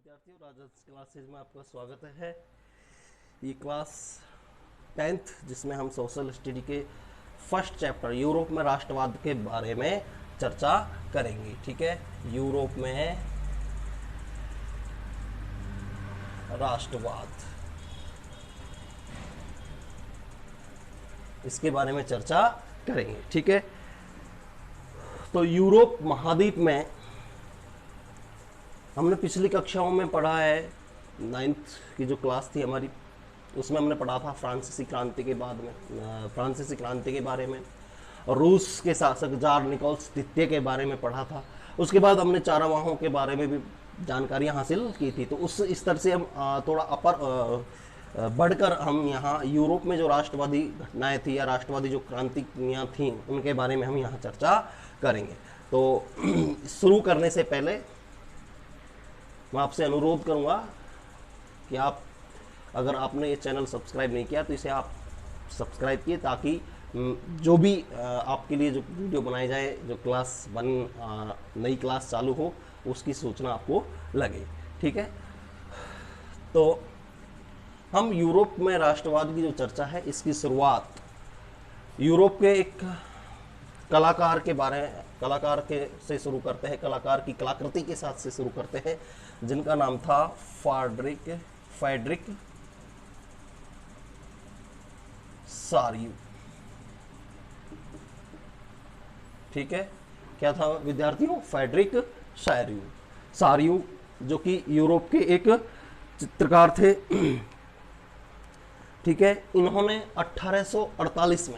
विद्यार्थियों, राजस क्लासेज में आपका स्वागत है। ये क्लास 10th जिसमें हम सोशल स्टडी के फर्स्ट चैप्टर यूरोप में राष्ट्रवाद के बारे में चर्चा करेंगे। ठीक है, यूरोप में राष्ट्रवाद, इसके बारे में चर्चा करेंगे। ठीक है, तो यूरोप महाद्वीप में हमने पिछली कक्षाओं में पढ़ा है, 9th की जो क्लास थी हमारी, उसमें हमने पढ़ा था फ्रांसीसी क्रांति के बाद में फ्रांसीसी क्रांति के बारे में, और रूस के शासक जार निकोल्स द्वितीय के बारे में पढ़ा था। उसके बाद हमने चारावाहों के बारे में भी जानकारियां हासिल की थी। तो उस स्तर से हम थोड़ा बढ़कर हम यहाँ यूरोप में जो राष्ट्रवादी घटनाएं थी या राष्ट्रवादी जो क्रांतियाँ थीं उनके बारे में हम यहाँ चर्चा करेंगे। तो शुरू करने से पहले मैं आपसे अनुरोध करूंगा कि आप, अगर आपने ये चैनल सब्सक्राइब नहीं किया तो इसे आप सब्सक्राइब किए, ताकि जो भी आपके लिए जो वीडियो बनाए जाए, जो क्लास नई क्लास चालू हो, उसकी सूचना आपको लगे। ठीक है, तो हम यूरोप में राष्ट्रवाद की जो चर्चा है, इसकी शुरुआत यूरोप के एक कलाकार के से शुरू करते हैं, कलाकार की कलाकृति के साथ से शुरू करते हैं, जिनका नाम था फ्रेडरिक सारियू। ठीक है, क्या था विद्यार्थियों? फ्रेडरिक सारियू, जो कि यूरोप के एक चित्रकार थे। ठीक है, इन्होंने 1848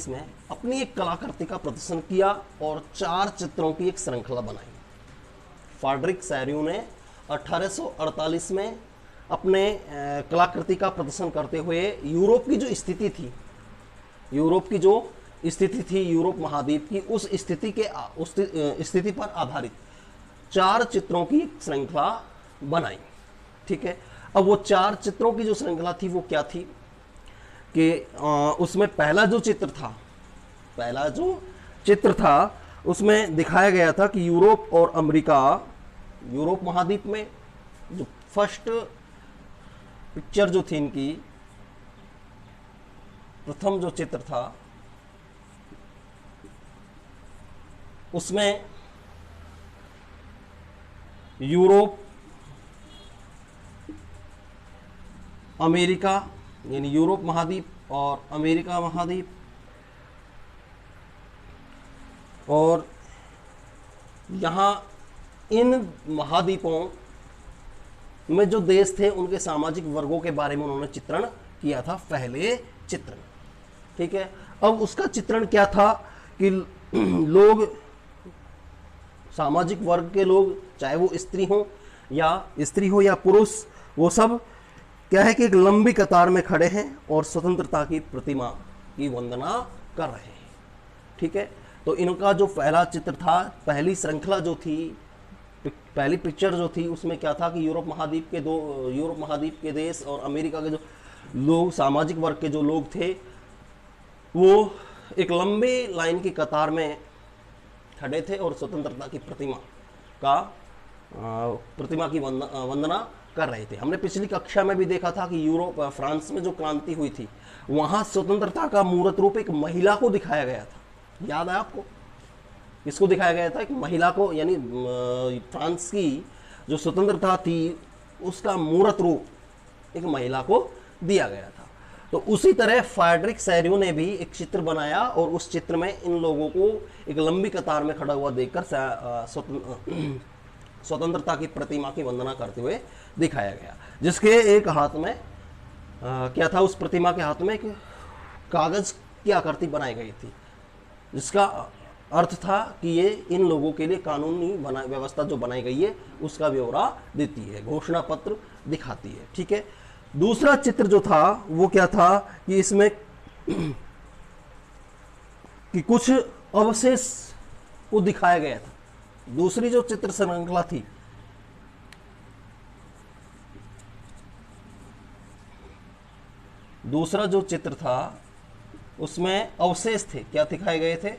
में अपनी एक कलाकृति का प्रदर्शन किया और 4 चित्रों की एक श्रृंखला बनाई। फ्रेडरिक सारियू ने 1848 में अपने कलाकृति का प्रदर्शन करते हुए यूरोप की जो स्थिति थी, यूरोप महाद्वीप की, उस स्थिति पर आधारित 4 चित्रों की श्रृंखला बनाई। ठीक है, अब वो 4 चित्रों की जो श्रृंखला थी वो क्या थी कि उसमें पहला जो चित्र था उसमें दिखाया गया था कि यूरोप और अमेरिका, यूरोप महाद्वीप में जो फर्स्ट पिक्चर जो थी इनकी, प्रथम जो चित्र था, उसमें यूरोप, अमेरिका यानी यूरोप महाद्वीप और अमेरिका महाद्वीप, और यहाँ इन महाद्वीपों में जो देश थे उनके सामाजिक वर्गों के बारे में उन्होंने चित्रण किया था पहले चित्र में। ठीक है, अब उसका चित्रण क्या था कि लोग, सामाजिक वर्ग के लोग, चाहे वो स्त्री हो या पुरुष, वो सब क्या है कि एक लंबी कतार में खड़े हैं और स्वतंत्रता की प्रतिमा की वंदना कर रहे हैं। ठीक है, तो इनका जो पहला चित्र था, पहली श्रृंखला जो थी, पहली पिक्चर जो थी, उसमें क्या था कि यूरोप महाद्वीप के देश और अमेरिका के जो लोग, सामाजिक वर्ग के जो लोग थे, वो एक लंबे लाइन की कतार में खड़े थे और स्वतंत्रता की प्रतिमा की वंदना कर रहे थे। हमने पिछली कक्षा में भी देखा था कि फ्रांस में जो क्रांति हुई थी, वहां स्वतंत्रता का मूर्त रूप एक महिला को दिखाया गया था। याद है आपको? इसको दिखाया गया था, एक महिला को, यानी फ्रांस की जो स्वतंत्रता थी उसका मूर्त रूप एक महिला को दिया गया था। तो उसी तरह फ्रेडरिक सारियू ने भी एक चित्र बनाया और उस चित्र में इन लोगों को एक लंबी कतार में खड़ा हुआ देखकर स्वतंत्रता की प्रतिमा की वंदना करते हुए दिखाया गया, जिसके एक हाथ में क्या था, उस प्रतिमा के हाथ में एक कागज की आकृति बनाई गई थी, जिसका अर्थ था कि ये इन लोगों के लिए कानूनी व्यवस्था जो बनाई गई है उसका ब्यौरा देती है, घोषणा पत्र दिखाती है। ठीक है, दूसरा चित्र जो था वो क्या था कि इसमें कि कुछ अवशेष को दिखाया गया था। दूसरी जो चित्र श्रृंखला थी, दूसरा जो चित्र था उसमें अवशेष थे, क्या दिखाए गए थे?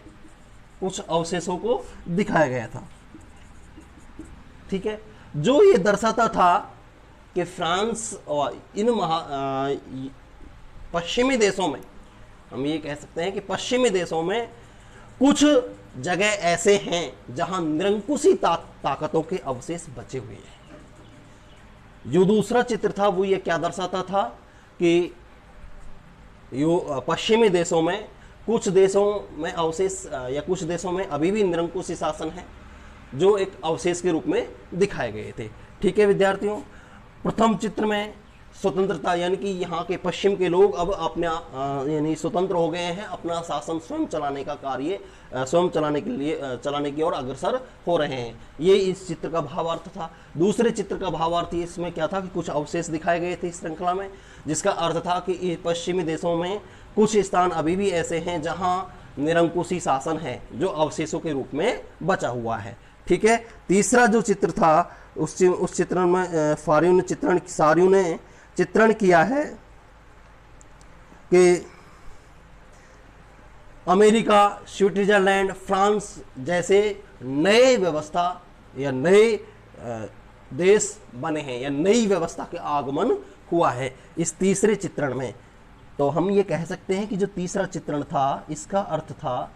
कुछ अवशेषों को दिखाया गया था। ठीक है, जो ये दर्शाता था कि फ्रांस और इन पश्चिमी देशों में, हम ये कह सकते हैं कि पश्चिमी देशों में कुछ जगह ऐसे हैं जहां निरंकुशी ताकतों के अवशेष बचे हुए हैं। जो दूसरा चित्र था वो ये क्या दर्शाता था कि पश्चिमी देशों में कुछ देशों में अवशेष या कुछ देशों में अभी भी निरंकुशी शासन है, जो एक अवशेष के रूप में दिखाए गए थे। ठीक है विद्यार्थियों, प्रथम चित्र में स्वतंत्रता, यानी कि यहाँ के पश्चिम के लोग अब अपना यानी स्वतंत्र हो गए हैं, अपना शासन स्वयं चलाने का कार्य स्वयं चलाने की ओर अग्रसर हो रहे हैं। ये इस चित्र का भावार्थ था। दूसरे चित्र का भावार्थ इसमें क्या था कि कुछ अवशेष दिखाए गए थे इस श्रृंखला में, जिसका अर्थ था कि पश्चिमी देशों में कुछ स्थान अभी भी ऐसे हैं जहाँ निरंकुशी शासन है, जो अवशेषों के रूप में बचा हुआ है। ठीक है, तीसरा जो चित्र था उस चित्रण में सारियों ने चित्रण किया है कि अमेरिका, स्विट्जरलैंड, फ्रांस जैसे नए व्यवस्था या नए देश बने हैं या नई व्यवस्था के आगमन हुआ है इस तीसरे चित्रण में। तो हम ये कह सकते हैं कि जो तीसरा चित्रण था इसका अर्थ था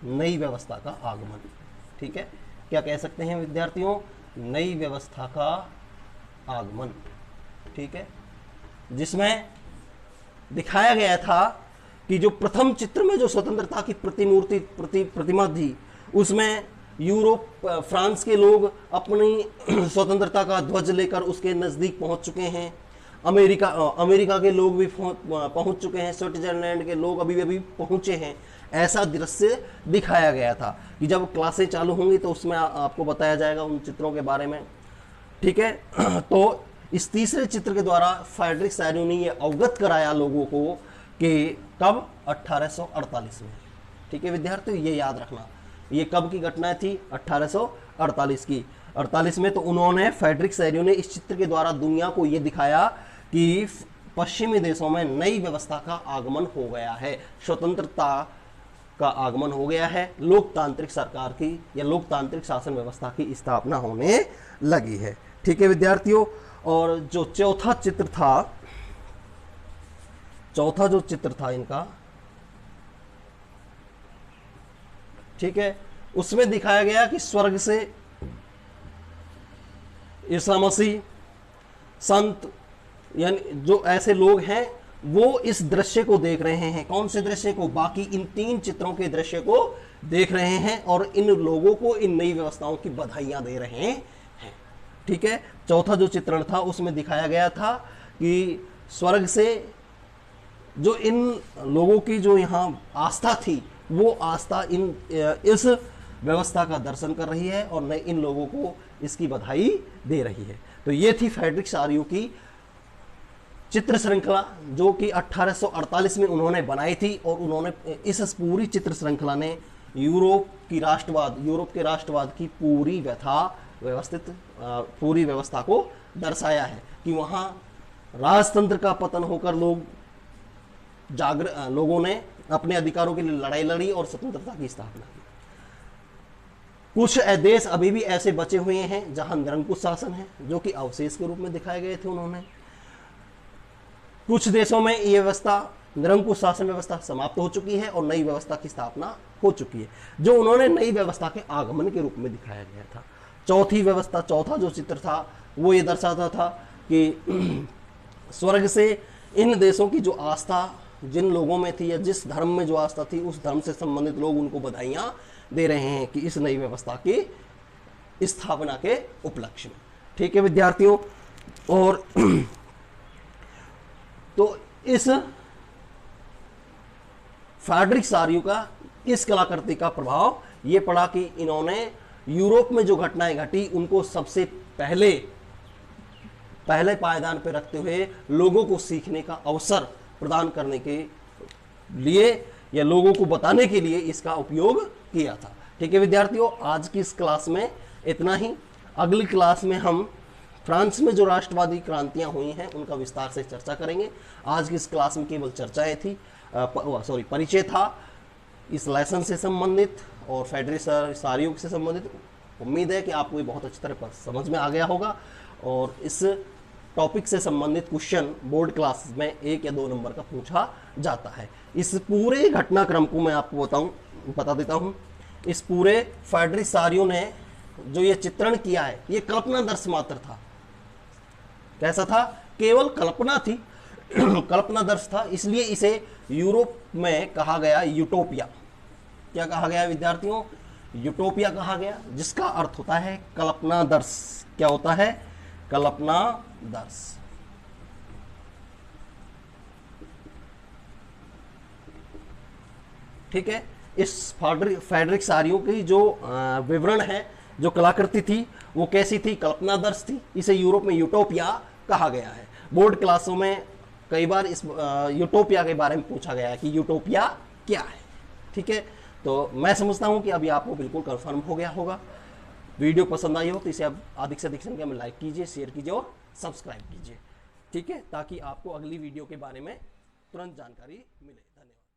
नई व्यवस्था का आगमन। ठीक है, क्या कह सकते हैं विद्यार्थियों? नई व्यवस्था का आगमन। ठीक है, जिसमें दिखाया गया था कि जो प्रथम चित्र में जो स्वतंत्रता की प्रतिमा थी, उसमें यूरोप, फ्रांस के लोग अपनी स्वतंत्रता का ध्वज लेकर उसके नज़दीक पहुंच चुके हैं। अमेरिका के लोग भी पहुंच चुके हैं, स्विट्जरलैंड के लोग अभी अभी पहुंचे हैं। ऐसा दृश्य दिखाया गया था कि जब क्लासें चालू होंगी तो उसमें आपको बताया जाएगा उन चित्रों के बारे में। ठीक है, तो इस तीसरे चित्र के द्वारा फ्रेडरिक सैरियो ने ये अवगत कराया लोगों को कि कब 1848 में। ठीक है विद्यार्थियों, ये याद रखना, ये कब की घटना थी? 1848 की। 48 में तो उन्होंने, फ्रेडरिक सैरियो ने इस चित्र के द्वारा दुनिया को ये दिखाया कि पश्चिमी देशों में नई व्यवस्था का आगमन हो गया है, स्वतंत्रता का आगमन हो गया है, लोकतांत्रिक सरकार की या लोकतांत्रिक शासन व्यवस्था की स्थापना होने लगी है। ठीक है विद्यार्थियों, और जो चौथा जो चित्र था इनका, ठीक है, उसमें दिखाया गया कि स्वर्ग से ईसा मसीह, संत, यानी जो ऐसे लोग हैं वो इस दृश्य को देख रहे हैं। कौन से दृश्य को? बाकी इन तीन चित्रों के दृश्य को देख रहे हैं और इन लोगों को इन नई व्यवस्थाओं की बधाइयां दे रहे हैं। ठीक है, चौथा जो चित्रण था उसमें दिखाया गया था कि स्वर्ग से जो इन लोगों की जो यहाँ आस्था थी, वो आस्था इस व्यवस्था का दर्शन कर रही है और नए इन लोगों को इसकी बधाई दे रही है। तो ये थी फ्रेडरिक सैरियो की चित्र श्रृंखला, जो कि 1848 में उन्होंने बनाई थी। और उन्होंने इस पूरी चित्र श्रृंखला ने यूरोप के राष्ट्रवाद की पूरी व्यवस्था को दर्शाया है कि वहाँ राजतंत्र का पतन होकर लोगों ने अपने अधिकारों के लिए लड़ाई लड़ी और स्वतंत्रता की स्थापना की। कुछ देश अभी भी ऐसे बचे हुए हैं जहां निरंकुश शासन है, जो कि अवशेष के रूप में दिखाए गए थे उन्होंने। कुछ देशों में ये व्यवस्था, निरंकुश शासन व्यवस्था समाप्त हो चुकी है और नई व्यवस्था की स्थापना हो चुकी है, जो उन्होंने नई व्यवस्था के आगमन के रूप में दिखाया गया था। चौथा जो चित्र था वो ये दर्शाता था कि स्वर्ग से इन देशों की जो आस्था जिन लोगों में थी या जिस धर्म में जो आस्था थी, उस धर्म से संबंधित लोग उनको बधाइयां दे रहे हैं कि इस नई व्यवस्था की स्थापना के उपलक्ष्य में। ठीक है विद्यार्थियों, और तो इस फ्रेडरिक सैरियो का इस कलाकृति का प्रभाव ये पड़ा कि इन्होंने यूरोप में जो घटनाएं घटी उनको सबसे पहले पायदान पर रखते हुए लोगों को सीखने का अवसर प्रदान करने के लिए या लोगों को बताने के लिए इसका उपयोग किया था। ठीक है विद्यार्थियों, आज की इस क्लास में इतना ही। अगली क्लास में हम फ्रांस में जो राष्ट्रवादी क्रांतियां हुई हैं उनका विस्तार से चर्चा करेंगे। आज की इस क्लास में केवल चर्चाएं थी, परिचय था इस लेसन से संबंधित और फेडरिसारियो से संबंधित। उम्मीद है कि आपको ये बहुत अच्छी तरह समझ में आ गया होगा और इस टॉपिक से संबंधित क्वेश्चन बोर्ड क्लास में 1 या 2 नंबर का पूछा जाता है। इस पूरे घटनाक्रम को मैं आपको बता देता हूँ। इस पूरे फेडरिसारियो ने जो ये चित्रण किया है ये कल्पनादर्श मात्र था। कैसा था? केवल कल्पना थी, कल्पनादर्श था, इसलिए इसे यूरोप में कहा गया यूटोपिया। क्या कहा गया विद्यार्थियों? यूटोपिया कहा गया, जिसका अर्थ होता है कल्पनादर्श। क्या होता है? कल्पनादर्श। ठीक है। इस फेडरिसारियो की जो विवरण है, जो कलाकृति थी वो कैसी थी? कल्पनादर्श थी। इसे यूरोप में यूटोपिया कहा गया है। बोर्ड क्लासों में कई बार इस यूटोपिया के बारे में पूछा गया है कि यूटोपिया क्या है। ठीक है, तो मैं समझता हूं कि अभी आपको बिल्कुल कंफर्म हो गया होगा। वीडियो पसंद आई हो तो इसे आप अधिक से अधिक संख्या में लाइक कीजिए, शेयर कीजिए और सब्सक्राइब कीजिए। ठीक है, ताकि आपको अगली वीडियो के बारे में तुरंत जानकारी मिले। धन्यवाद।